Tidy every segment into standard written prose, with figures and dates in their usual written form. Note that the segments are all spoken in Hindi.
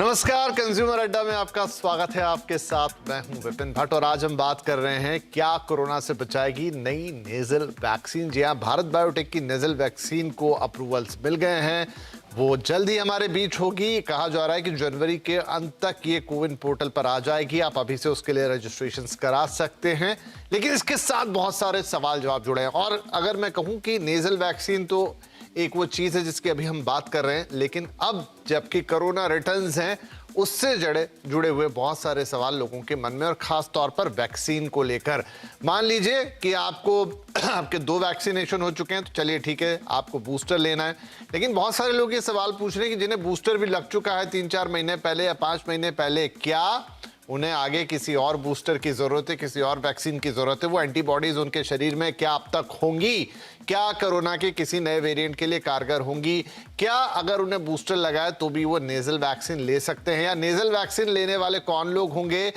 नमस्कार, कंज्यूमर अड्डा में आपका स्वागत है। आपके साथ मैं हूं विपिन भट्ट और आज हम बात कर रहे हैं क्या कोरोना से बचाएगी नई नेजल वैक्सीन। जी हां, भारत बायोटेक की नेजल वैक्सीन को अप्रूवल्स मिल गए हैं, वो जल्द ही हमारे बीच होगी। कहा जा रहा है कि जनवरी के अंत तक ये कोविन पोर्टल पर आ जाएगी। आप अभी से उसके लिए रजिस्ट्रेशन करा सकते हैं, लेकिन इसके साथ बहुत सारे सवाल जवाब जुड़े हैं। और अगर मैं कहूं कि नेजल वैक्सीन तो एक वो चीज है जिसकी अभी हम बात कर रहे हैं, लेकिन अब जबकि कोरोना रिटर्न्स हैं, उससे जुड़े हुए बहुत सारे सवाल लोगों के मन में, और खास तौर पर वैक्सीन को लेकर। मान लीजिए कि आपके 2 वैक्सीनेशन हो चुके हैं, तो चलिए ठीक है, आपको बूस्टर लेना है। लेकिन बहुत सारे लोग ये सवाल पूछ रहे हैं कि जिन्हें बूस्टर भी लग चुका है 3-4 महीने पहले या 5 महीने पहले, क्या उन्हें आगे किसी और बूस्टर की जरूरत है, किसी और वैक्सीन की जरूरत है? वो एंटीबॉडीज उनके शरीर में क्या अब तक होंगी? क्या कोरोना के किसी नए वेरिएंट के लिए कारगर होंगी? क्या अगर उन्हें बूस्टर लगाए तो भी वो नेजल वैक्सीन ले सकते हैं? या नेजल वैक्सीन लेने वाले कौन लोग होंगे?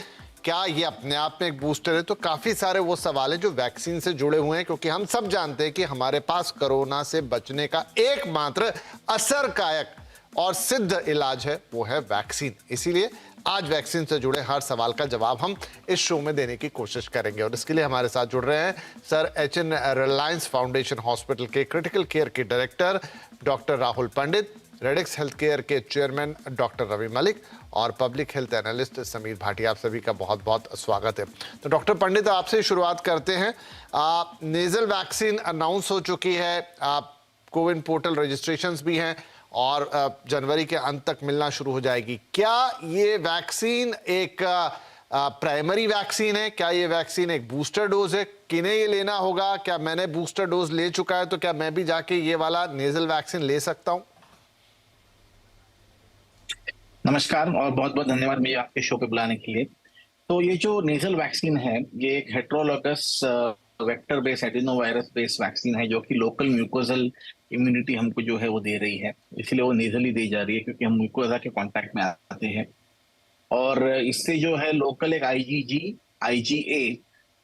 क्या ये अपने आप में एक बूस्टर है? तो काफी सारे वो सवाल है जो वैक्सीन से जुड़े हुए हैं, क्योंकि हम सब जानते हैं कि हमारे पास कोरोना से बचने का एकमात्र असरकायक और सिद्ध इलाज है, वो है वैक्सीन। इसीलिए आज वैक्सीन से जुड़े हर सवाल का जवाब हम इस शो में देने की कोशिश करेंगे, और इसके लिए हमारे साथ जुड़ रहे हैं sir HN Reliance foundation hospital के क्रिटिकल केयर के director doctor Rahul Pandit, Radix health care के चेयरमैन डॉक्टर रवि मलिक और public health analyst Sameer Bhatia. आप सभी का बहुत बहुत स्वागत है। तो डॉक्टर पंडित, आपसे शुरुआत करते हैं। नेजल वैक्सीन अनाउंस हो चुकी है, कोविन पोर्टल रजिस्ट्रेशंस भी हैं और जनवरी के अंत तक मिलना शुरू हो जाएगी। क्या ये वैक्सीन एक प्राइमरी वैक्सीन है? क्या ये वैक्सीन एक बूस्टर डोज है? किन्हें ये लेना होगा? क्या मैंने बूस्टर डोज ले चुका है तो क्या मैं भी जाके ये वाला नेजल वैक्सीन ले सकता हूं? नमस्कार और बहुत बहुत धन्यवाद मुझे आपके शो पे बुलाने के लिए। तो ये जो नेजल वैक्सीन है, ये एक heterologous vector based adeno virus based vaccine है, जो कि लोकल म्यूकोजल इम्यूनिटी हमको जो है वो दे रही है। इसलिए वो नेजली दी जा रही है क्योंकि हम म्यूकोजा के कांटेक्ट में आते हैं। और इससे जो है लोकल एक आईजीजी, आईजीए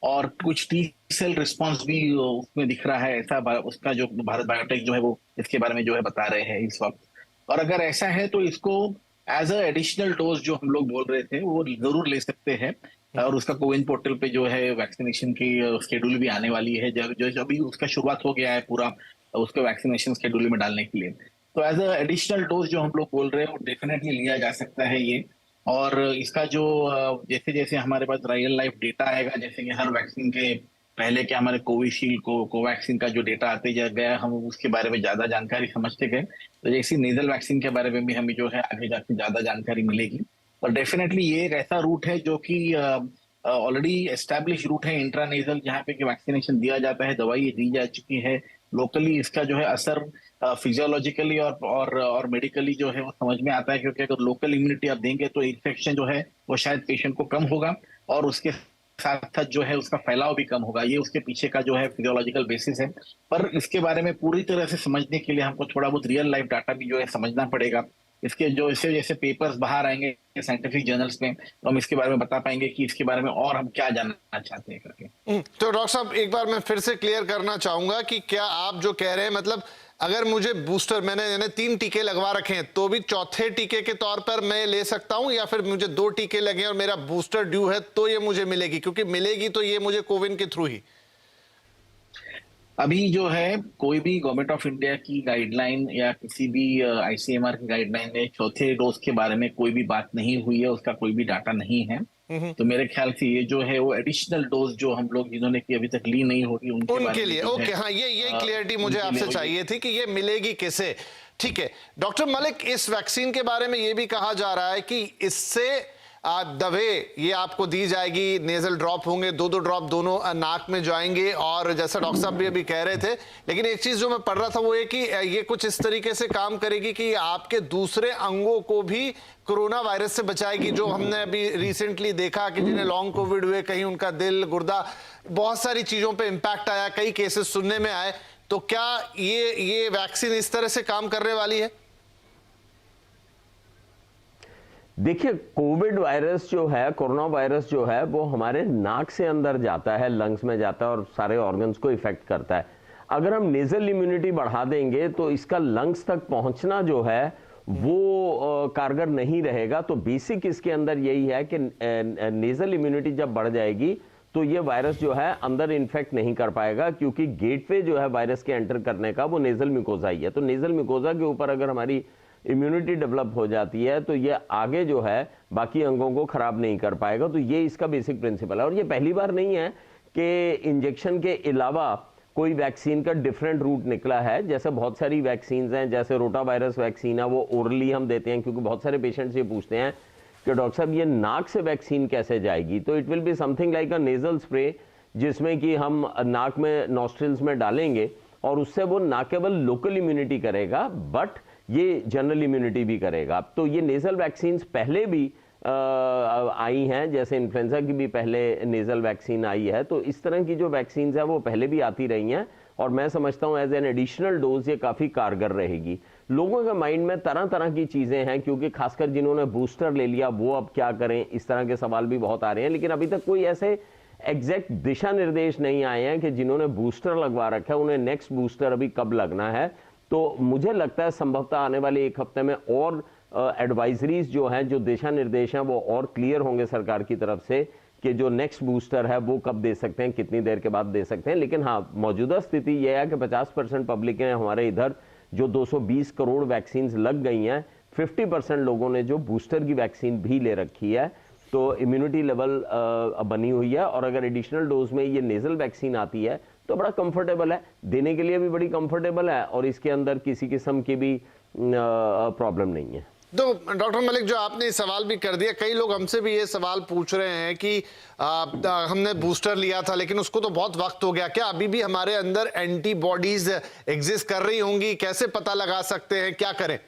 और कुछ टी सेल रिस्पॉन्स भी उसमें दिख रहा है, ऐसा उसका जो भारत बायोटेक जो है वो इसके बारे में जो है बता रहे हैं इस वक्त। और अगर ऐसा है तो इसको एज अ एडिशनल डोज जो हम लोग बोल रहे थे वो जरूर ले सकते हैं। और उसका कोविन पोर्टल पे जो है वैक्सीनेशन की शेड्यूल भी आने वाली है, जो अभी उसका शुरुआत हो गया है पूरा उसके वैक्सीनेशन शेड्यूल में डालने के लिए। तो एज अ एडिशनल डोज जो हम लोग बोल रहे हैं वो डेफिनेटली लिया जा सकता है ये। और इसका जो जैसे जैसे हमारे पास रियल लाइफ डेटा आएगा, जैसे कि हर वैक्सीन के पहले के हमारे कोविशील्ड कोवैक्सीन का जो डेटा आते गया, हम उसके बारे में ज्यादा जानकारी समझते गए। तो जैसी नेजल वैक्सीन के बारे में भी हमें जो है आगे जाके ज्यादा जानकारी मिलेगी। और डेफिनेटली ये एक ऐसा रूट है जो कि ऑलरेडी एस्टैब्लिश रूट है इंट्रानेजल, जहाँ पे कि वैक्सीनेशन दिया जाता है, दवाई दी जा चुकी है। लोकली इसका जो है असर फिजियोलॉजिकली और मेडिकली जो है वो समझ में आता है, क्योंकि अगर लोकल इम्यूनिटी आप देंगे तो इन्फेक्शन जो है वो शायद पेशेंट को कम होगा और उसके साथ साथ जो है उसका फैलाव भी कम होगा। ये उसके पीछे का जो है फिजियोलॉजिकल बेसिस है। पर इसके बारे में पूरी तरह से समझने के लिए हमको थोड़ा बहुत रियल लाइफ डाटा भी जो है समझना पड़ेगा। इसके जो जैसे जैसे पेपर्स बाहर आएंगे साइंटिफिक जर्नल्स में, तो हम इसके बारे में बता पाएंगे कि इसके बारे में और हम क्या जानना चाहते हैं करके। तो डॉक्टर साहब, एक बार मैं फिर से क्लियर करना चाहूंगा कि क्या आप जो कह रहे हैं, मतलब अगर मुझे बूस्टर, मैंने 3 टीके लगवा रखे हैं, तो भी चौथे टीके के तौर पर मैं ले सकता हूं, या फिर मुझे 2 टीके लगे और मेरा बूस्टर ड्यू है तो ये मुझे मिलेगी? क्योंकि मिलेगी तो ये मुझे कोविन के थ्रू ही। अभी जो है कोई भी गवर्नमेंट ऑफ इंडिया की गाइडलाइन या किसी भी आईसीएमआर की गाइडलाइन में चौथे डोज के बारे में कोई भी बात नहीं हुई है, उसका कोई भी डाटा नहीं है। तो मेरे ख्याल से ये जो है वो एडिशनल डोज जो हम लोग जिन्होंने की अभी तक ली नहीं होगी उनके लिए ओके। हाँ, ये क्लियरिटी मुझे आपसे चाहिए थी कि ये मिलेगी किसे। ठीक है डॉक्टर मलिक, इस वैक्सीन के बारे में ये भी कहा जा रहा है कि इससे दवे ये आपको दी जाएगी, नेजल ड्रॉप होंगे, 2-2 ड्रॉप दोनों नाक में जाएंगे, और जैसा डॉक्टर साहब भी अभी कह रहे थे। लेकिन एक चीज जो मैं पढ़ रहा था वो है कि ये कुछ इस तरीके से काम करेगी कि आपके दूसरे अंगों को भी कोरोना वायरस से बचाएगी। जो हमने अभी रिसेंटली देखा कि जिन्हें लॉन्ग कोविड हुए, कहीं उनका दिल, गुर्दा, बहुत सारी चीजों पे इंपैक्ट आया, कई केसेस सुनने में आए। तो क्या ये वैक्सीन इस तरह से काम करने वाली है? देखिए, कोविड वायरस जो है, कोरोना वायरस जो है, वो हमारे नाक से अंदर जाता है, लंग्स में जाता है और सारे ऑर्गन्स को इफेक्ट करता है। अगर हम नेजल इम्यूनिटी बढ़ा देंगे तो इसका लंग्स तक पहुंचना जो है वो कारगर नहीं रहेगा। तो बेसिक इसके अंदर यही है कि नेजल इम्यूनिटी जब बढ़ जाएगी तो ये वायरस जो है अंदर इन्फेक्ट नहीं कर पाएगा, क्योंकि गेटवे जो है वायरस के एंटर करने का वो नेजल म्यूकोजा ही है। तो नेजल म्यूकोजा के ऊपर अगर हमारी इम्यूनिटी डेवलप हो जाती है तो ये आगे जो है बाकी अंगों को खराब नहीं कर पाएगा। तो ये इसका बेसिक प्रिंसिपल है। और ये पहली बार नहीं है कि इंजेक्शन के अलावा कोई वैक्सीन का डिफरेंट रूट निकला है। जैसे बहुत सारी वैक्सीन हैं, जैसे रोटा वायरस वैक्सीन है, वो ओरली हम देते हैं, क्योंकि बहुत सारे पेशेंट्स ये पूछते हैं कि डॉक्टर साहब ये नाक से वैक्सीन कैसे जाएगी। तो it will be something like a nasal spray, जिसमें कि हम नाक में नॉस्ट्रिल्स में डालेंगे और उससे वो ना केवल लोकल इम्यूनिटी करेगा बट ये जनरल इम्यूनिटी भी करेगा। तो ये नेजल वैक्सीन पहले भी आई हैं, जैसे इन्फ्लुएंजा की भी पहले नेजल वैक्सीन आई है। तो इस तरह की जो वैक्सीन है वो पहले भी आती रही हैं और मैं समझता हूं एज एन एडिशनल डोज ये काफ़ी कारगर रहेगी। लोगों के माइंड में तरह तरह की चीज़ें हैं, क्योंकि खासकर जिन्होंने बूस्टर ले लिया वो अब क्या करें, इस तरह के सवाल भी बहुत आ रहे हैं। लेकिन अभी तक कोई ऐसे एग्जैक्ट दिशा निर्देश नहीं आए हैं कि जिन्होंने बूस्टर लगवा रखा है उन्हें नेक्स्ट बूस्टर अभी कब लगना है। तो मुझे लगता है संभवतः आने वाले एक हफ्ते में और एडवाइजरीज जो हैं, जो दिशा निर्देश हैं, वो और क्लियर होंगे सरकार की तरफ से कि जो नेक्स्ट बूस्टर है वो कब दे सकते हैं, कितनी देर के बाद दे सकते हैं। लेकिन हाँ, मौजूदा स्थिति यह है कि 50% पब्लिक ने हमारे इधर जो 220 करोड़ वैक्सीन लग गई हैं, 50% लोगों ने जो बूस्टर की वैक्सीन भी ले रखी है। तो इम्यूनिटी लेवल बनी हुई है और अगर एडिशनल डोज में ये नेजल वैक्सीन आती है तो बड़ा कंफर्टेबल है, देने के लिए भी बड़ी कंफर्टेबल है और इसके अंदर किसी किस्म की भी प्रॉब्लम नहीं है। तो डॉक्टर मलिक, जो आपने सवाल भी कर दिया, कई लोग हमसे भी ये सवाल पूछ रहे हैं कि हमने बूस्टर लिया था लेकिन उसको तो बहुत वक्त हो गया, क्या अभी भी हमारे अंदर एंटीबॉडीज एग्जिस्ट कर रही होंगी, कैसे पता लगा सकते हैं, क्या करें?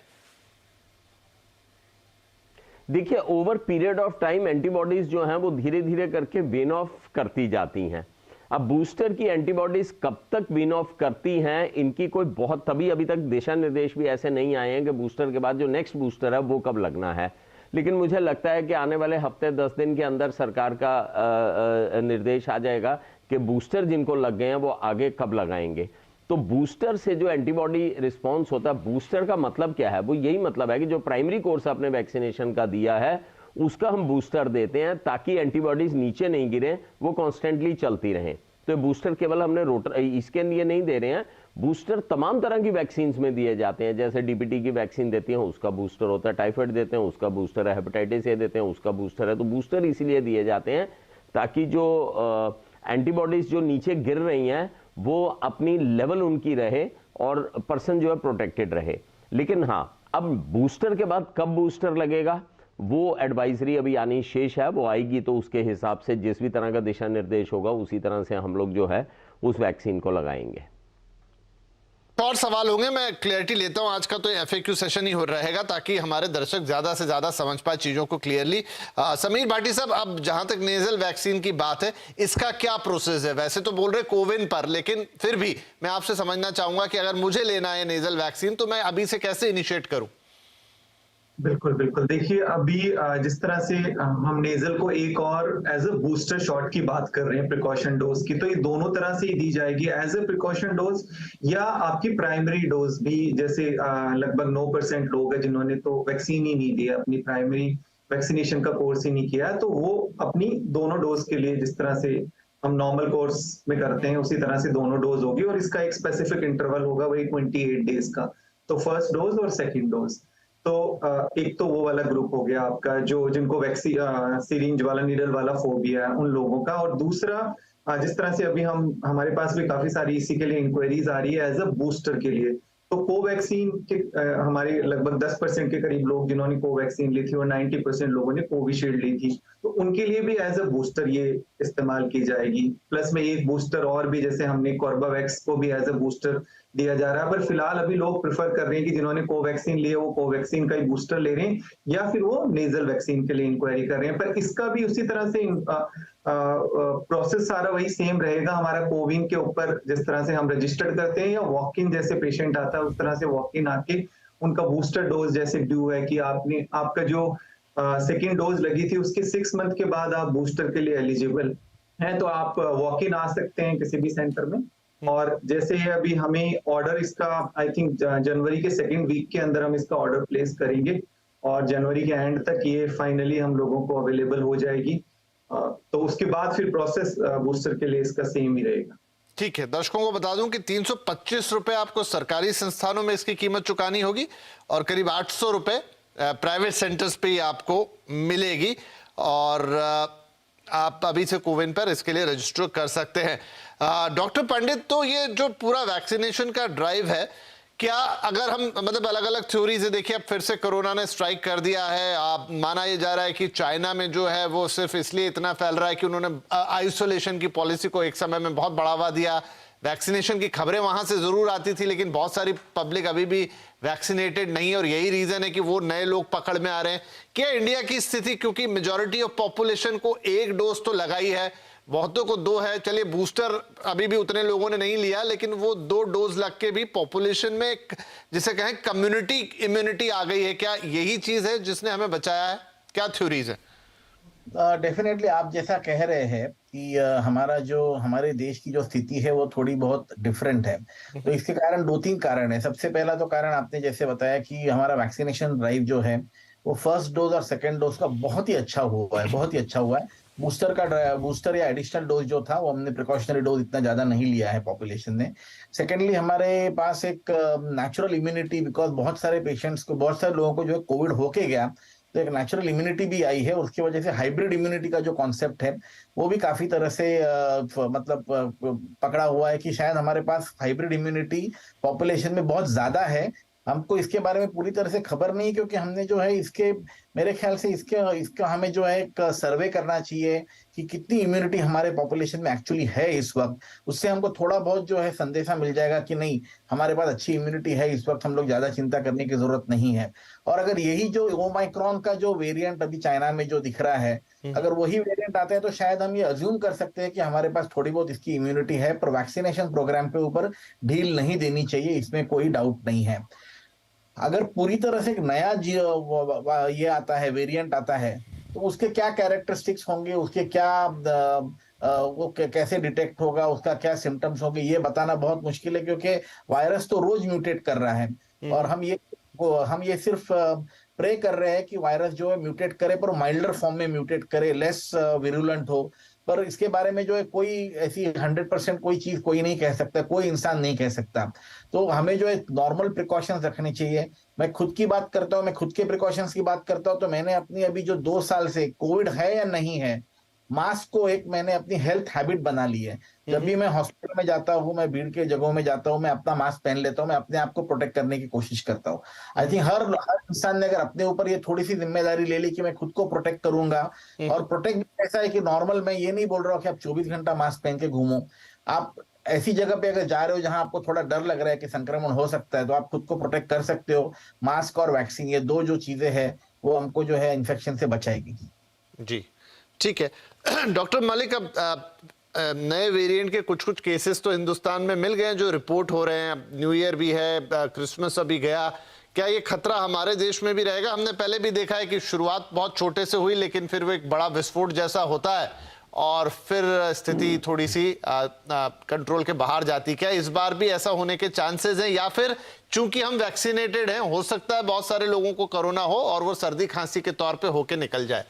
देखिए, over period of time antibodies जो हैं वो धीरे धीरे करके वेन ऑफ करती जाती हैं। अब बूस्टर की एंटीबॉडीज कब तक वीन ऑफ करती हैं, इनकी कोई बहुत अभी तक दिशा निर्देश भी ऐसे नहीं आए हैं कि बूस्टर के बाद जो नेक्स्ट बूस्टर है वो कब लगना है। लेकिन मुझे लगता है कि आने वाले हफ्ते 10 दिन के अंदर सरकार का निर्देश आ जाएगा कि बूस्टर जिनको लग गए हैं वो आगे कब लगाएंगे। तो बूस्टर से जो एंटीबॉडी रिस्पॉन्स होता है, बूस्टर का मतलब क्या है, वो यही मतलब है कि जो प्राइमरी कोर्स आपने वैक्सीनेशन का दिया है उसका हम बूस्टर देते हैं ताकि एंटीबॉडीज नीचे नहीं गिरे, वो कॉन्स्टेंटली चलती रहें। तो बूस्टर केवल हमने इसके लिए नहीं दे रहे हैं, बूस्टर तमाम तरह की वैक्सीन में दिए जाते हैं। जैसे डीपीटी की वैक्सीन देती हैं उसका बूस्टर होता है, टाइफाइड देते हैं उसका बूस्टर है, हेपेटाइटिस ए देते हैं उसका बूस्टर है। तो बूस्टर इसीलिए दिए जाते हैं ताकि जो एंटीबॉडीज जो नीचे गिर रही हैं वो अपनी लेवल उनकी रहे और पर्सन जो है प्रोटेक्टेड रहे। लेकिन हाँ, अब बूस्टर के बाद कब बूस्टर लगेगा वो एडवाइजरी अभी आनी शेष है, वो आएगी तो उसके हिसाब से जिस भी तरह का दिशा निर्देश होगा उसी तरह से हम लोग जो है उस वैक्सीन को लगाएंगे। और सवाल होंगे, मैं क्लियरिटी लेता हूं। आज का तो एफएक्यू सेशन ही हो रहेगा ताकि हमारे दर्शक ज्यादा से ज्यादा समझ पाए चीजों को क्लियरली। समीर भाटी साहब, अब जहां तक नेजल वैक्सीन की बात है, इसका क्या प्रोसेस है? वैसे तो बोल रहे कोविन पर, लेकिन फिर भी मैं आपसे समझना चाहूंगा कि अगर मुझे लेना है नेजल वैक्सीन तो मैं अभी से कैसे इनिशिएट करूं? बिल्कुल बिल्कुल, देखिए अभी जिस तरह से हम नेजल को एक और एज अ बूस्टर शॉट की बात कर रहे हैं प्रिकॉशन डोज की, तो ये दोनों तरह से ही दी जाएगी, एज अ प्रिकॉशन डोज या आपकी प्राइमरी डोज भी। जैसे लगभग 9% लोग हैं जिन्होंने तो वैक्सीन ही नहीं दिया, अपनी प्राइमरी वैक्सीनेशन का कोर्स ही नहीं किया, तो वो अपनी दोनों डोज के लिए जिस तरह से हम नॉर्मल कोर्स में करते हैं उसी तरह से दोनों डोज होगी और इसका एक स्पेसिफिक इंटरवल होगा, वही 28 डेज का। तो फर्स्ट डोज और सेकेंड डोज। तो एक तो वो वाला ग्रुप हो गया आपका जो जिनको सिरिंज वाला नीडल वाला फोबिया है उन लोगों का। और दूसरा जिस तरह से अभी हमारे पास भी काफी सारी इसी के लिए इंक्वायरीज आ रही है एज अ बूस्टर के लिए, तो कोवैक्सीन के हमारे लगभग 10% के करीब लोग जिन्होंने कोवैक्सीन ली थी और 90% लोगों ने कोविशील्ड ली थी, तो उनके लिए भी एज अ बूस्टर ये इस्तेमाल की जाएगी। प्लस में एक बूस्टर और भी, जैसे हमने कॉर्बावैक्स को भी एज अ बूस्टर दिया जा रहा है, पर फिलहाल अभी लोग प्रेफर कर रहे हैं कि जिन्होंने कोवैक्सीन लिए वो कोवैक्सीन का ही बूस्टर ले रहे हैं या फिर वो नेजल वैक्सीन के लिए इंक्वायरी कर रहे हैं। पर इसका भी उसी तरह से प्रोसेस सारा वही सेम रहेगा हमारा कोविन के ऊपर, जिस तरह से हम रजिस्टर्ड करते हैं या वॉक इन जैसे पेशेंट आता है उस तरह से वॉक इन आके उनका बूस्टर डोज जैसे ड्यू है कि आपका जो सेकेंड डोज लगी थी उसके 6 मंथ के बाद आप बूस्टर के लिए एलिजिबल हैं, तो आप वॉक इन आ सकते हैं किसी भी सेंटर में और जैसे ही अभी हमें ऑर्डर इसका आई थिंक जनवरी के सेकेंड वीक के अंदर हम इसका ऑर्डर प्लेस करेंगे और जनवरी के एंड तक ये फाइनली हम लोगों को अवेलेबल हो जाएगी। तो उसके बाद फिर प्रोसेस बूस्टर के लिए इसका सेम ही रहेगा। ठीक है, दर्शकों को बता दूं कि 325 रुपए आपको सरकारी संस्थानों में इसकी कीमत चुकानी होगी और करीब 800 रुपए प्राइवेट सेंटर्स पे ही आपको मिलेगी। और आप अभी से कोविन पर इसके लिए रजिस्टर कर सकते हैं। डॉक्टर पंडित, तो ये जो पूरा वैक्सीनेशन का ड्राइव है, क्या अगर हम मतलब अलग अलग थ्योरीज है, देखिए अब फिर से कोरोना ने स्ट्राइक कर दिया है। आप माना ये जा रहा है कि चाइना में जो है वो सिर्फ इसलिए इतना फैल रहा है कि उन्होंने आइसोलेशन की पॉलिसी को एक समय में बहुत बढ़ावा दिया। वैक्सीनेशन की खबरें वहां से जरूर आती थी, लेकिन बहुत सारी पब्लिक अभी भी वैक्सीनेटेड नहीं है और यही रीजन है कि वो नए लोग पकड़ में आ रहे हैं। क्या इंडिया की स्थिति, क्योंकि मेजॉरिटी ऑफ पॉपुलेशन को एक डोज तो लगाई है, बहुतों को 2 है, चलिए बूस्टर अभी भी उतने लोगों ने नहीं लिया, लेकिन वो 2 डोज लग के भी पॉपुलेशन में एक जिसे कहें कम्युनिटी इम्यूनिटी आ गई है। क्या यही चीज है जिसने हमें बचाया है? क्या थ्योरीज है? डेफिनेटली आप जैसा कह रहे हैं कि हमारे देश की जो स्थिति है वो थोड़ी बहुत डिफरेंट है। तो इसके कारण 2-3 कारण है। सबसे पहला तो कारण आपने जैसे बताया कि हमारा वैक्सीनेशन ड्राइव जो है वो फर्स्ट डोज और सेकंड डोज का बहुत ही अच्छा हुआ है, बहुत ही अच्छा हुआ है। बूस्टर या एडिशनल डोज जो था वो हमने प्रिकॉशनरी डोज इतना ज्यादा नहीं लिया है पॉपुलेशन ने। सेकेंडली हमारे पास एक नेचुरल इम्यूनिटी, बिकॉज बहुत सारे लोगों को जो कोविड होके गया तो एक नेचुरल इम्यूनिटी भी आई है। उसकी वजह से हाइब्रिड इम्यूनिटी का जो कॉन्सेप्ट है वो भी काफी तरह से पकड़ा हुआ है कि शायद हमारे पास हाइब्रिड इम्यूनिटी पॉपुलेशन में बहुत ज्यादा है। हमको इसके बारे में पूरी तरह से खबर नहीं, क्योंकि हमने जो है मेरे ख्याल से इसका हमें जो है एक सर्वे करना चाहिए कि कितनी इम्यूनिटी हमारे पॉपुलेशन में एक्चुअली है इस वक्त। उससे हमको थोड़ा बहुत जो है संदेशा मिल जाएगा कि नहीं, हमारे पास अच्छी इम्यूनिटी है इस वक्त, हम लोग ज्यादा चिंता करने की जरूरत नहीं है। और अगर यही जो ओमाइक्रॉन का जो वेरिएंट अभी चाइना में जो दिख रहा है, अगर वही वेरिएंट आता है तो शायद हम ये अज्यूम कर सकते हैं कि हमारे पास थोड़ी बहुत इसकी इम्यूनिटी है। पर वैक्सीनेशन प्रोग्राम के ऊपर ढील नहीं देनी चाहिए, इसमें कोई डाउट नहीं है। अगर पूरी तरह से एक नया ये आता है, वेरिएंट आता है, तो उसके क्या कैरेक्टरिस्टिक्स होंगे, उसके क्या वो कैसे डिटेक्ट होगा, उसका क्या सिम्टम्स होंगे, ये बताना बहुत मुश्किल है, क्योंकि वायरस तो रोज म्यूटेट कर रहा है। और हम ये सिर्फ प्रे कर रहे हैं कि वायरस जो है म्यूटेट करे, पर माइल्डर फॉर्म में म्यूटेट करे, लेस विरुलेंट हो। पर इसके बारे में जो है कोई ऐसी 100% कोई चीज कोई नहीं कह सकता, कोई इंसान नहीं कह सकता। तो हमें जो है नॉर्मल प्रिकॉशंस रखने चाहिए। मैं खुद की बात करता हूँ, मैं खुद के प्रिकॉशंस की बात करता हूँ, तो मैंने अपनी अभी जो 2 साल से कोविड है या नहीं है, मास्क को एक मैंने अपनी हेल्थ हैबिट बना ली है। जब भी मैं हॉस्पिटल में जाता हूँ, मैं भीड़ के जगहों में जाता हूँ, मैं अपना मास्क पहन लेता हूँ, मैं अपने आप को प्रोटेक्ट करने की कोशिश करता हूँ। आई थिंक हर इंसान ने अगर अपने ऊपर ये थोड़ी सी जिम्मेदारी ले ली कि मैं खुद को प्रोटेक्ट करूंगा, और प्रोटेक्ट ऐसा है कि नॉर्मल, मैं ये नहीं बोल रहा हूँ कि आप 24 घंटा मास्क पहन के घूमो। आप ऐसी जगह पे अगर जा रहे हो जहां आपको थोड़ा डर लग रहा है कि संक्रमण हो सकता है, तो आप खुद को प्रोटेक्ट कर सकते हो। मास्क और वैक्सीन, ये 2 जो चीजें हैं वो हमको जो है इन्फेक्शन से बचाएगी। जी, ठीक है। डॉक्टर मलिक, अब नए वेरिएंट के कुछ केसेस तो हिंदुस्तान में मिल गए हैं जो रिपोर्ट हो रहे हैं। न्यू ईयर भी है, क्रिसमस अभी गया, क्या ये खतरा हमारे देश में भी रहेगा? हमने पहले भी देखा है कि शुरुआत बहुत छोटे से हुई, लेकिन फिर वो एक बड़ा विस्फोट जैसा होता है और फिर स्थिति थोड़ी सी कंट्रोल के बाहर जाती। क्या इस बार भी ऐसा होने के चांसेस हैं, या फिर चूंकि हम वैक्सीनेटेड हैं, हो सकता है बहुत सारे लोगों को कोरोना हो और वो सर्दी खांसी के तौर पे होके निकल जाए?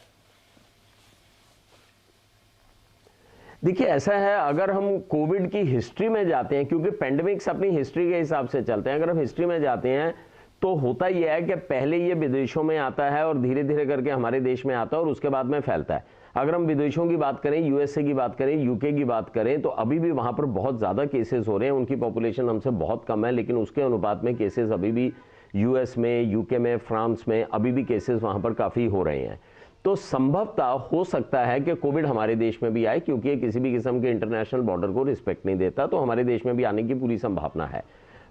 देखिए, ऐसा है, अगर हम कोविड की हिस्ट्री में जाते हैं, क्योंकि पेंडेमिक्स अपनी हिस्ट्री के हिसाब से चलते हैं, अगर हम हिस्ट्री में जाते हैं तो होता यह है कि पहले ये विदेशों में आता है और धीरे धीरे करके हमारे देश में आता है और उसके बाद में फैलता है। अगर हम विदेशों की बात करें, यूएसए की बात करें, यूके की बात करें, तो अभी भी वहां पर बहुत ज़्यादा केसेस हो रहे हैं। उनकी पॉपुलेशन हमसे बहुत कम है, लेकिन उसके अनुपात में केसेस अभी भी यूएस में, यूके में, फ्रांस में अभी भी केसेस वहां पर काफ़ी हो रहे हैं। तो संभवतः हो सकता है कि कोविड हमारे देश में भी आए, क्योंकि ये किसी भी किस्म के इंटरनेशनल बॉर्डर को रिस्पेक्ट नहीं देता, तो हमारे देश में भी आने की पूरी संभावना है।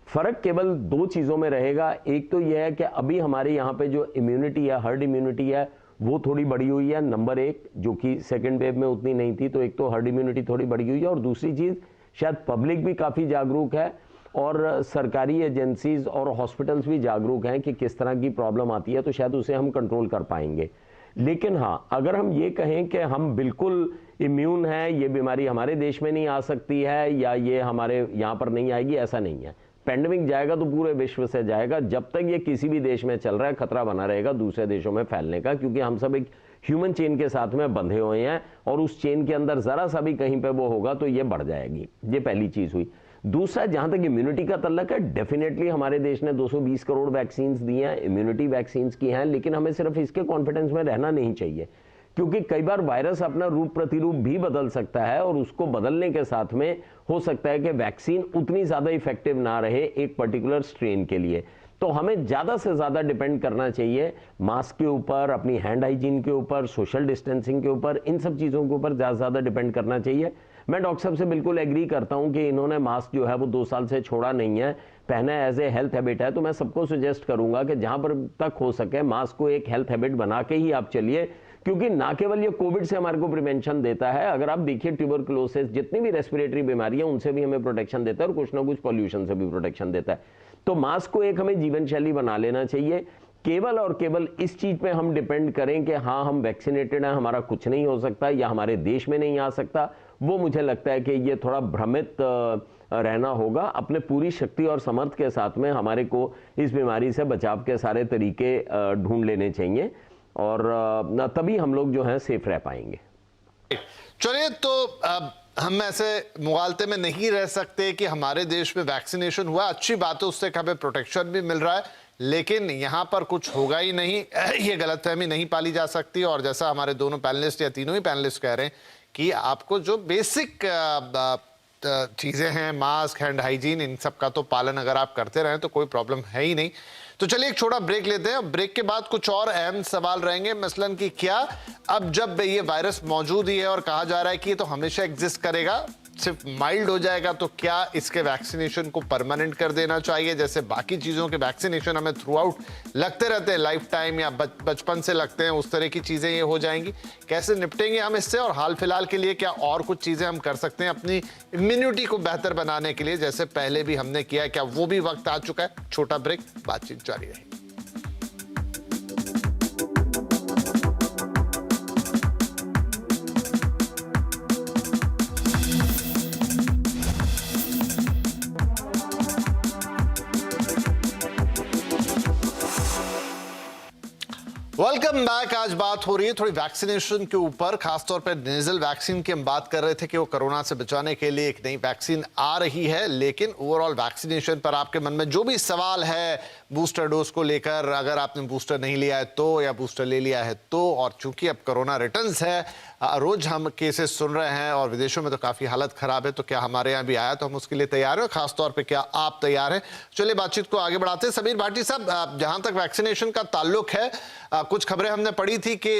फर्क केवल 2 चीज़ों में रहेगा। एक तो यह है कि अभी हमारे यहाँ पे जो इम्यूनिटी है, हर्ड इम्यूनिटी है, वो थोड़ी बढ़ी हुई है, नंबर 1, जो कि सेकेंड वेव में उतनी नहीं थी। तो एक तो हर्ड इम्यूनिटी थोड़ी बढ़ी हुई है, और दूसरी चीज़ शायद पब्लिक भी काफ़ी जागरूक है और सरकारी एजेंसीज और हॉस्पिटल्स भी जागरूक हैं कि किस तरह की प्रॉब्लम आती है, तो शायद उसे हम कंट्रोल कर पाएंगे। लेकिन हाँ, अगर हम ये कहें कि हम बिल्कुल इम्यून हैं, ये बीमारी हमारे देश में नहीं आ सकती है या ये हमारे यहाँ पर नहीं आएगी, ऐसा नहीं है। पेंडेमिक जाएगा तो पूरे विश्व से जाएगा। जब तक ये किसी भी देश में चल रहा है, खतरा बना रहेगा दूसरे देशों में फैलने का, क्योंकि हम सब एक ह्यूमन चेन के साथ में बंधे हुए हैं और उस चेन के अंदर जरा सा भी कहीं पे वो होगा तो ये बढ़ जाएगी। ये पहली चीज हुई। दूसरा, जहां तक इम्यूनिटी का तल्लक है, डेफिनेटली हमारे देश ने 220 करोड़ वैक्सीन दी हैं, इम्यूनिटी वैक्सीन की हैं, लेकिन हमें सिर्फ इसके कॉन्फिडेंस में रहना नहीं चाहिए, क्योंकि कई बार वायरस अपना रूप प्रतिरूप भी बदल सकता है और उसको बदलने के साथ में हो सकता है कि वैक्सीन उतनी ज्यादा इफेक्टिव ना रहे एक पर्टिकुलर स्ट्रेन के लिए। तो हमें ज्यादा से ज्यादा डिपेंड करना चाहिए मास्क के ऊपर, अपनी हैंड हाइजीन के ऊपर, सोशल डिस्टेंसिंग के ऊपर, इन सब चीजों के ऊपर ज्यादा से ज्यादा डिपेंड करना चाहिए। मैं डॉक्टर साहब से बिल्कुल एग्री करता हूं कि इन्होंने मास्क जो है वो 2 साल से छोड़ा नहीं है, पहना एज ए हेल्थ हैबिट है। तो मैं सबको सजेस्ट करूंगा कि जहां पर तक हो सके मास्क को एक हेल्थ हैबिट बना के ही आप चलिए, क्योंकि ना केवल ये कोविड से हमारे को प्रिवेंशन देता है, अगर आप देखिए ट्यूबरकुलोसिस, जितनी भी रेस्पिरेटरी बीमारियां, उनसे भी हमें प्रोटेक्शन देता है और कुछ ना कुछ पॉल्यूशन से भी प्रोटेक्शन देता है। तो मास्क को एक हमें जीवन शैली बना लेना चाहिए। केवल और केवल इस चीज पे हम डिपेंड करें कि हाँ हम वैक्सीनेटेड हैं, हमारा कुछ नहीं हो सकता या हमारे देश में नहीं आ सकता, वो मुझे लगता है कि ये थोड़ा भ्रमित रहना होगा। अपने पूरी शक्ति और समर्थ के साथ में हमारे को इस बीमारी से बचाव के सारे तरीके ढूंढ लेने चाहिए और तभी हम लोग जो हैं सेफ रह पाएंगे। चलिए, तो हम ऐसे मुगालते में नहीं रह सकते कि हमारे देश में वैक्सीनेशन हुआ, अच्छी बात है, उससे हमें प्रोटेक्शन भी मिल रहा है, लेकिन यहाँ पर कुछ होगा ही नहीं, ये गलतफहमी नहीं पाली जा सकती। और जैसा हमारे दोनों पैनलिस्ट या तीनों ही पैनलिस्ट कह रहे हैं कि आपको जो बेसिक चीज़ें हैं, मास्क, हैंड हाइजीन, इन सब का तो पालन अगर आप करते रहें तो कोई प्रॉब्लम है ही नहीं। तो चलिए एक छोटा ब्रेक लेते हैं और ब्रेक के बाद कुछ और अहम सवाल रहेंगे, मसलन कि क्या अब जब ये वायरस मौजूद ही है और कहा जा रहा है कि ये तो हमेशा एग्जिस्ट करेगा, सिर्फ माइल्ड हो जाएगा, तो क्या इसके वैक्सीनेशन को परमानेंट कर देना चाहिए? जैसे बाकी चीज़ों के वैक्सीनेशन हमें थ्रू आउट लगते रहते हैं, लाइफ टाइम या बचपन से लगते हैं, उस तरह की चीज़ें ये हो जाएंगी। कैसे निपटेंगे हम इससे? और हाल फिलहाल के लिए क्या और कुछ चीज़ें हम कर सकते हैं अपनी इम्यूनिटी को बेहतर बनाने के लिए, जैसे पहले भी हमने किया? क्या वो भी वक्त आ चुका है? छोटा ब्रेक, बातचीत जारी रहेगी। Welcome back. आज बात हो रही है थोड़ी वैक्सीनेशन के ऊपर, खासतौर पर नेजल वैक्सीन की हम बात कर रहे थे कि वो कोरोना से बचाने के लिए एक नई वैक्सीन आ रही है, लेकिन ओवरऑल वैक्सीनेशन पर आपके मन में जो भी सवाल है बूस्टर डोज को लेकर, अगर आपने बूस्टर नहीं लिया है तो, या बूस्टर ले लिया है तो, और चूंकि अब कोरोना रिटर्न्स है, रोज हम केसेस सुन रहे हैं और विदेशों में तो काफी हालत खराब है, तो क्या हमारे यहाँ भी आया तो हम उसके लिए तैयार हैं? खासतौर पे क्या आप तैयार हैं? चलिए बातचीत को आगे बढ़ाते हैं। समीर भाटी साहब, जहां तक वैक्सीनेशन का ताल्लुक है, कुछ खबरें हमने पढ़ी थी कि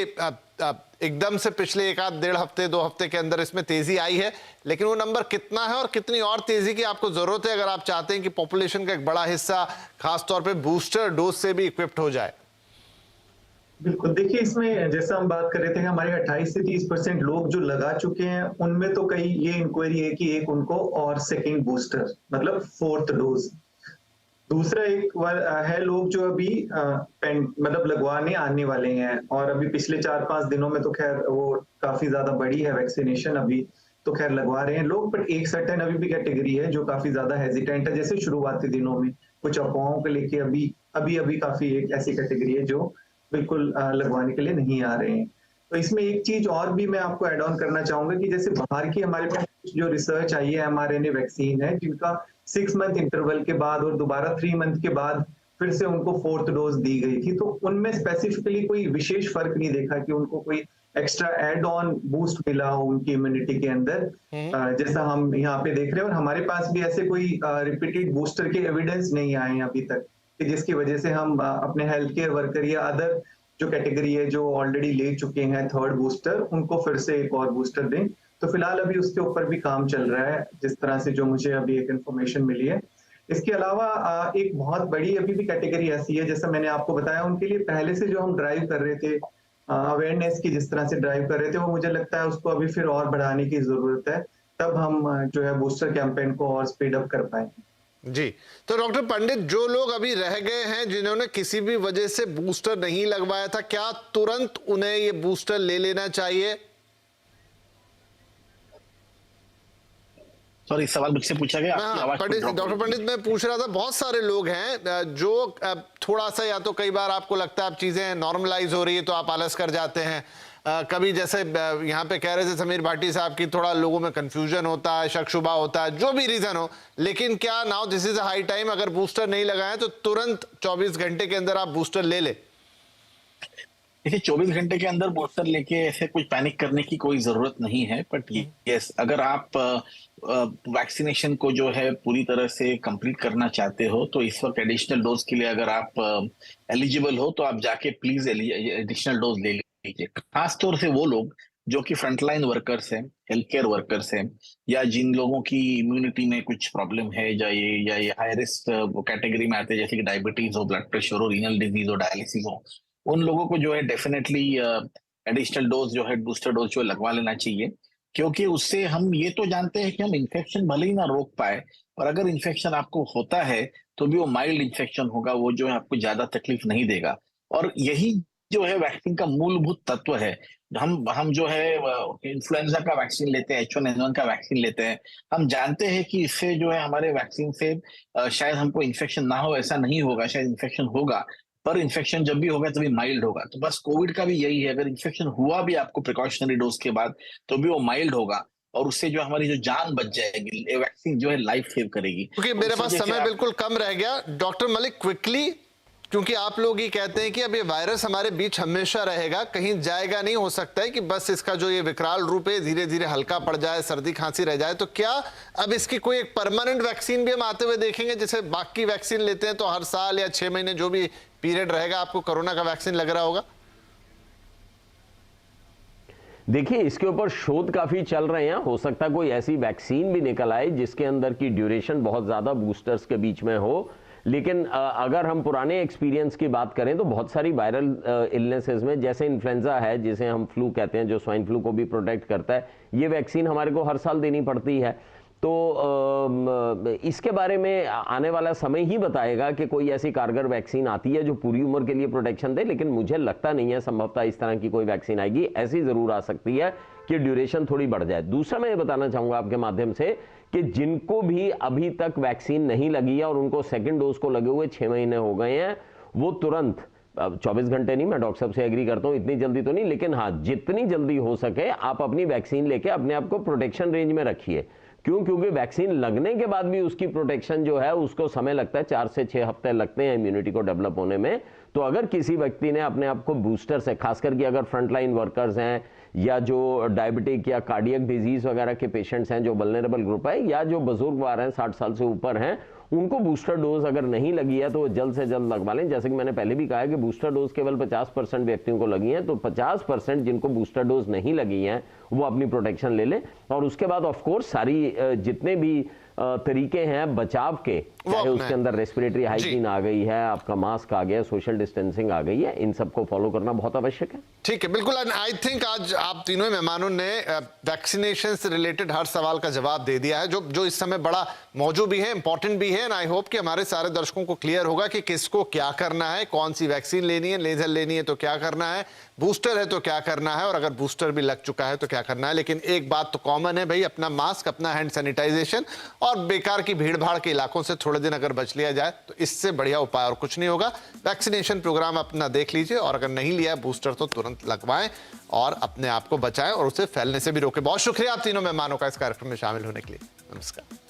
एकदम से पिछले 1-1.5 हफ्ते 2 हफ्ते के अंदर इसमें तेजी आई है, लेकिन वो नंबर कितना है और कितनी और तेजी की आपको जरूरत है अगर आप चाहते हैं कि पॉपुलेशन का एक बड़ा हिस्सा खासतौर पे बूस्टर डोज से भी इक्विप्ड हो जाए? बिल्कुल, देखिए इसमें जैसा हम बात कर रहे थे कि हमारे 28 से 30% लोग जो लगा चुके हैं, उनमें तो कई ये इंक्वायरी है कि एक उनको और सेकंड बूस्टर मतलब 4th डोज। दूसरा एक है लोग जो अभी मतलब लगवाने आने वाले हैं, और अभी पिछले 4-5 दिनों में तो खैर वो काफी ज्यादा बढ़ी है वैक्सीनेशन, अभी तो खैर लगवा रहे हैं लोग, बट एक सर्टेन अभी भी कैटेगरी है जो काफी ज्यादा हेजिटेंट है। जैसे शुरुआती दिनों में कुछ अफवाहों को लेके अभी काफी एक ऐसी कैटेगरी है जो बिल्कुल लगवाने के लिए नहीं आ रहे हैं। तो इसमें एक चीज और भी मैं आपको ऐड ऑन करना चाहूंगा कि जैसे बाहर की हमारे पास जो रिसर्च आई है, mRNA वैक्सीन है जिनका 6 मंथ इंटरवल के बाद और दोबारा 3 मंथ के बाद फिर से उनको 4th डोज दी गई थी, तो उनमें स्पेसिफिकली कोई विशेष फर्क नहीं देखा कि उनको कोई एक्स्ट्रा एड ऑन बूस्ट मिला हो उनकी इम्यूनिटी के अंदर, जैसा हम यहाँ पे देख रहे हैं। और हमारे पास भी ऐसे कोई रिपीटेड बूस्टर के एविडेंस नहीं आए हैं अभी तक कि जिसकी वजह से हम अपने हेल्थ केयर वर्कर या अदर जो कैटेगरी है जो ऑलरेडी ले चुके हैं 3rd बूस्टर, उनको फिर से एक और बूस्टर दें। तो फिलहाल अभी उसके ऊपर भी काम चल रहा है, जिस तरह से जो मुझे अभी एक इन्फॉर्मेशन मिली है। इसके अलावा एक बहुत बड़ी अभी भी कैटेगरी ऐसी है, जैसा मैंने आपको बताया, उनके लिए पहले से जो हम ड्राइव कर रहे थे, अवेयरनेस की जिस तरह से ड्राइव कर रहे थे, वो मुझे लगता है उसको अभी फिर और बढ़ाने की जरूरत है, तब हम जो है बूस्टर कैंपेन को और स्पीड अप कर पाएंगे। जी, तो डॉक्टर पंडित, जो लोग अभी रह गए हैं जिन्होंने किसी भी वजह से बूस्टर नहीं लगवाया था, क्या तुरंत उन्हें ये बूस्टर ले लेना चाहिए? सॉरी, सवाल मुझसे पूछा गया, आपकी आवाज पंडित, डॉक्टर पंडित, मैं पूछ रहा था, बहुत सारे लोग हैं जो थोड़ा सा, या तो कई बार आपको लगता है अब चीजें नॉर्मलाइज हो रही है तो आप आलस कर जाते हैं, कभी जैसे यहाँ पे कह रहे थे समीर भाटी साहब की, थोड़ा लोगों में कंफ्यूजन होता है, शक शुबा होता है, जो भी रीजन हो, लेकिन क्या now this is a high time, अगर बूस्टर नहीं लगाए तो तुरंत 24 घंटे के अंदर आप बूस्टर ले ले? देखिए, 24 घंटे के अंदर बूस्टर लेके ऐसे कुछ पैनिक करने की कोई जरूरत नहीं है, बट यस, अगर आप वैक्सीनेशन को जो है पूरी तरह से कंप्लीट करना चाहते हो तो इस वक्त एडिशनल डोज के लिए अगर आप एलिजिबल हो तो आप जाके प्लीज एडिशनल डोज ले लीजिए। खासतौर से वो लोग जो कि फ्रंटलाइन वर्कर्स हैं, हेल्थ केयर वर्कर्स हैं, या जिन लोगों की इम्यूनिटी में कुछ प्रॉब्लम है, या ये हाई रिस्क कैटेगरी में आते हैं, जैसे कि डायबिटीज हो, ब्लड प्रेशर हो, रीनल डिजीज हो, डायलिसिस हो, उन लोगों को जो है डेफिनेटली एडिशनल डोज जो है, बूस्टर डोज जो लगवा लेना चाहिए, क्योंकि उससे हम ये तो जानते हैं कि हम इन्फेक्शन भले ही ना रोक पाए, और अगर इन्फेक्शन आपको होता है तो भी वो माइल्ड इन्फेक्शन होगा, वो जो है आपको ज्यादा तकलीफ नहीं देगा। और यही जो है वैक्सीन का मूलभूत तत्व है। हम जो है इन्फ्लुएंजा का वैक्सीन लेते हैं, H1N1 का वैक्सीन लेते हैं, हम जानते हैं कि इससे जो है हमारे वैक्सीन से शायद हमको इन्फेक्शन ना हो, ऐसा नहीं होगा, शायद इन्फेक्शन होगा, पर इन्फेक्शन जब भी होगा तभी माइल्ड होगा। तो बस कोविड का भी यही है, अगर इन्फेक्शन हुआ भी आपको प्रिकॉशनरी डोज के बाद तो भी वो माइल्ड होगा, और उससे जो हमारी जो जान बच जाएगी, ये वैक्सीन जो है लाइफ सेव करेगी। क्योंकि मेरे पास समय बिल्कुल कम रह गया, डॉक्टर मलिक क्विकली, क्योंकि आप लोग ही कहते हैं कि अब ये वायरस हमारे बीच हमेशा रहेगा, कहीं जाएगा नहीं, हो सकता है कि बस इसका जो ये विकराल रूप है धीरे धीरे हल्का पड़ जाए, सर्दी खांसी रह जाए, तो क्या अब इसकी कोई एक परमानेंट वैक्सीन भी हम आते हुए देखेंगे? जैसे बाकी वैक्सीन लेते हैं तो हर साल या 6 महीने जो भी पीरियड रहेगा आपको कोरोना का वैक्सीन लग रहा होगा? देखिए, इसके ऊपर शोध काफी चल रहे हैं, हो सकता है कोई ऐसी वैक्सीन भी निकल आए जिसके अंदर की ड्यूरेशन बहुत ज्यादा बूस्टर्स के बीच में हो। लेकिन अगर हम पुराने एक्सपीरियंस की बात करें तो बहुत सारी वायरल इलनेसेस में, जैसे इन्फ्लुएंजा है जिसे हम फ्लू कहते हैं, जो स्वाइन फ्लू को भी प्रोटेक्ट करता है, ये वैक्सीन हमारे को हर साल देनी पड़ती है। तो इसके बारे में आने वाला समय ही बताएगा कि कोई ऐसी कारगर वैक्सीन आती है जो पूरी उम्र के लिए प्रोटेक्शन दे, लेकिन मुझे लगता नहीं है संभवतः इस तरह की कोई वैक्सीन आएगी। ऐसी जरूर आ सकती है कि ड्यूरेशन थोड़ी बढ़ जाए। दूसरा मैं ये बताना चाहूंगा आपके माध्यम से कि जिनको भी अभी तक वैक्सीन नहीं लगी है और उनको सेकेंड डोज को लगे हुए 6 महीने हो गए हैं, वो तुरंत 24 घंटे नहीं, मैं डॉक्टर साहब से एग्री करता हूं, इतनी जल्दी तो नहीं, लेकिन हाँ, जितनी जल्दी हो सके आप अपनी वैक्सीन लेके अपने आप को प्रोटेक्शन रेंज में रखिए। क्यों? क्योंकि वैक्सीन लगने के बाद भी उसकी प्रोटेक्शन जो है उसको समय लगता है, 4 से 6 हफ्ते लगते हैं इम्यूनिटी को डेवलप होने में। तो अगर किसी व्यक्ति ने अपने आप को बूस्टर से, खासकर कि अगर फ्रंटलाइन वर्कर्स हैं या जो डायबिटिक या कार्डियक डिजीज वगैरह के पेशेंट्स हैं, जो वल्नरेबल ग्रुप है, या जो बुजुर्गवार हैं 60 साल से ऊपर हैं, उनको बूस्टर डोज अगर नहीं लगी है तो वो जल्द से जल्द लगवा लें। जैसे कि मैंने पहले भी कहा है कि बूस्टर डोज केवल 50% व्यक्तियों को लगी है, तो 50% जिनको बूस्टर डोज नहीं लगी है वो अपनी प्रोटेक्शन ले लें। और उसके बाद ऑफ कोर्स सारी जितने भी तरीके हैं बचाव के, चाहे उसके अंदर रेस्पिरेटरी हाइजीन आ गई है, आपका मास्क आ गया, सोशल डिस्टेंसिंग आ गई है, इन सबको फॉलो करना बहुत आवश्यक है। ठीक है, बिल्कुल। आई थिंक आज आप तीनों मेहमानों ने वैक्सीनेशन से रिलेटेड हर सवाल का जवाब दे दिया है, जो इस समय बड़ा मौजूद भी है, इंपॉर्टेंट भी है। एंड आई होप कि हमारे सारे दर्शकों को क्लियर होगा कि किसको क्या करना है, कौन सी वैक्सीन लेनी है, लेजर लेनी है तो क्या करना है, बूस्टर है तो क्या करना है, और अगर बूस्टर भी लग चुका है तो क्या करना है। लेकिन एक बात तो कॉमन है भाई, अपना मास्क, अपना हैंड सैनिटाइजेशन, और बेकार की भीड़ भाड़ के इलाकों से थोड़े दिन अगर बच लिया जाए तो इससे बढ़िया उपाय और कुछ नहीं होगा। वैक्सीनेशन प्रोग्राम अपना देख लीजिए, और अगर नहीं लिया बूस्टर तो तुरंत लगवाएं और अपने आप को बचाएं और उसे फैलने से भी रोकें। बहुत शुक्रिया आप तीनों मेहमानों का इस कार्यक्रम में शामिल होने के लिए। नमस्कार।